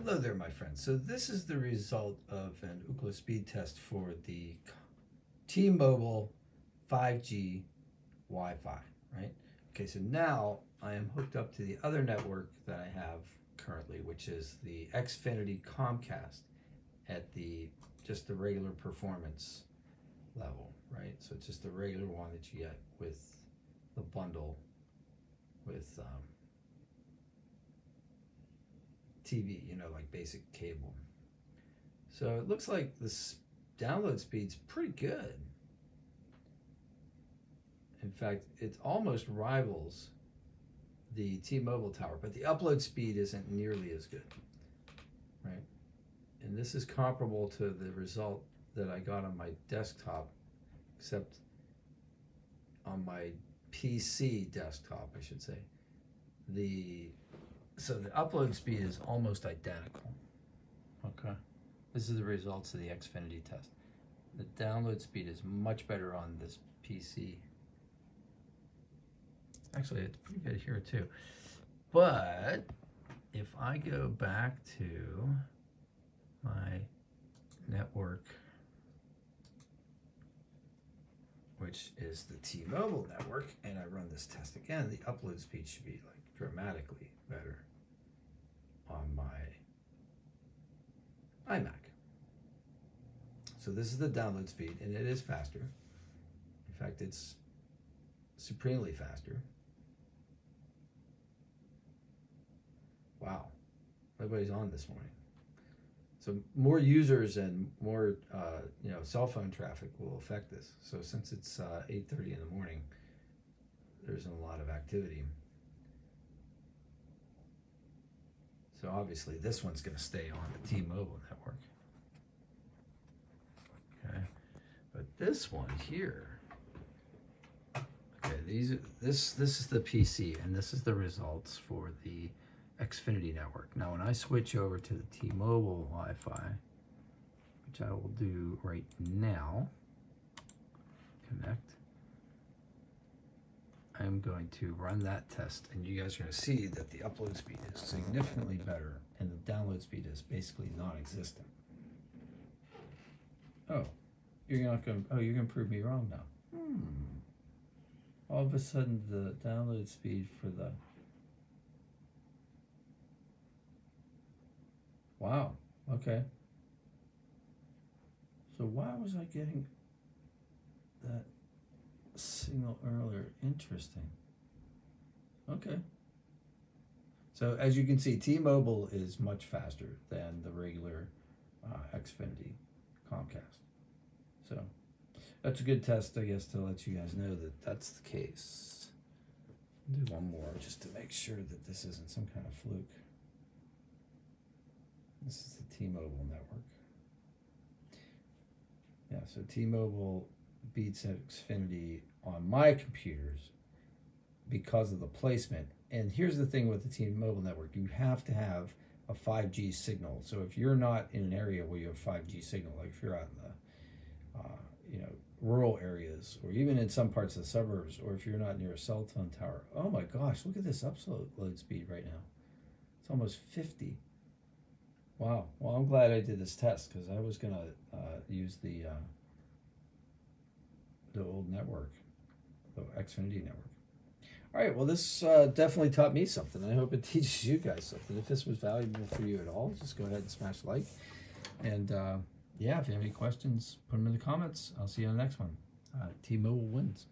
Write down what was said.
Hello there, my friends. So this is the result of an Ookla speed test for the T-Mobile 5G Wi-Fi, right? Okay, so now I am hooked up to the other network that I have currently, which is the Xfinity Comcast at just the regular performance level, right? So it's just the regular one that you get with the bundle with TV, like basic cable. So it looks like this download speed's pretty good. In fact, it almost rivals the T-Mobile tower, but the upload speed isn't nearly as good, right? And this is comparable to the result that I got on my desktop, except on my PC desktop, I should say. So the upload speed is almost identical. Okay. This is the results of the Xfinity test. The download speed is much better on this PC. Actually, it's pretty good here too. But if I go back to my network, which is the T-Mobile network, and I run this test again, the upload speed should be like dramatically better on my iMac. So this is the download speed, and it is faster. In fact, it's supremely faster. Wow, everybody's on this morning. So more users and more cell phone traffic will affect this. So since it's 8:30 in the morning, there's a lot of activity. So obviously this one's going to stay on the T-Mobile network. Okay, but this one here, okay, this is the PC, and this is the results for the Xfinity network. Now when I switch over to the T-Mobile Wi-Fi, which I will do right now, connect, I'm going to run that test, and you guys are going to see that the upload speed is significantly better and the download speed is basically non-existent. Oh, you're going to prove me wrong now. All of a sudden the download speed for the wow, okay. So why was I getting that signal earlier? Interesting. Okay. So as you can see, T-Mobile is much faster than the regular Xfinity Comcast. So that's a good test, I guess, to let you guys know that that's the case. I'll do one more just to make sure that this isn't some kind of fluke. This is the T-Mobile network. Yeah, so T-Mobile beats Xfinity on my computers because of the placement. And here's the thing with the T-Mobile network. You have to have a 5G signal. So if you're not in an area where you have 5G signal, like if you're out in the rural areas, or even in some parts of the suburbs, or if you're not near a cell phone tower, oh my gosh, look at this upload speed right now. It's almost 50. Wow. Well, I'm glad I did this test, because I was going to use the old network, the Xfinity network. All right. Well, this definitely taught me something. I hope it teaches you guys something. If this was valuable for you at all, just go ahead and smash like. And yeah, if you have any questions, put them in the comments. I'll see you on the next one. T-Mobile wins.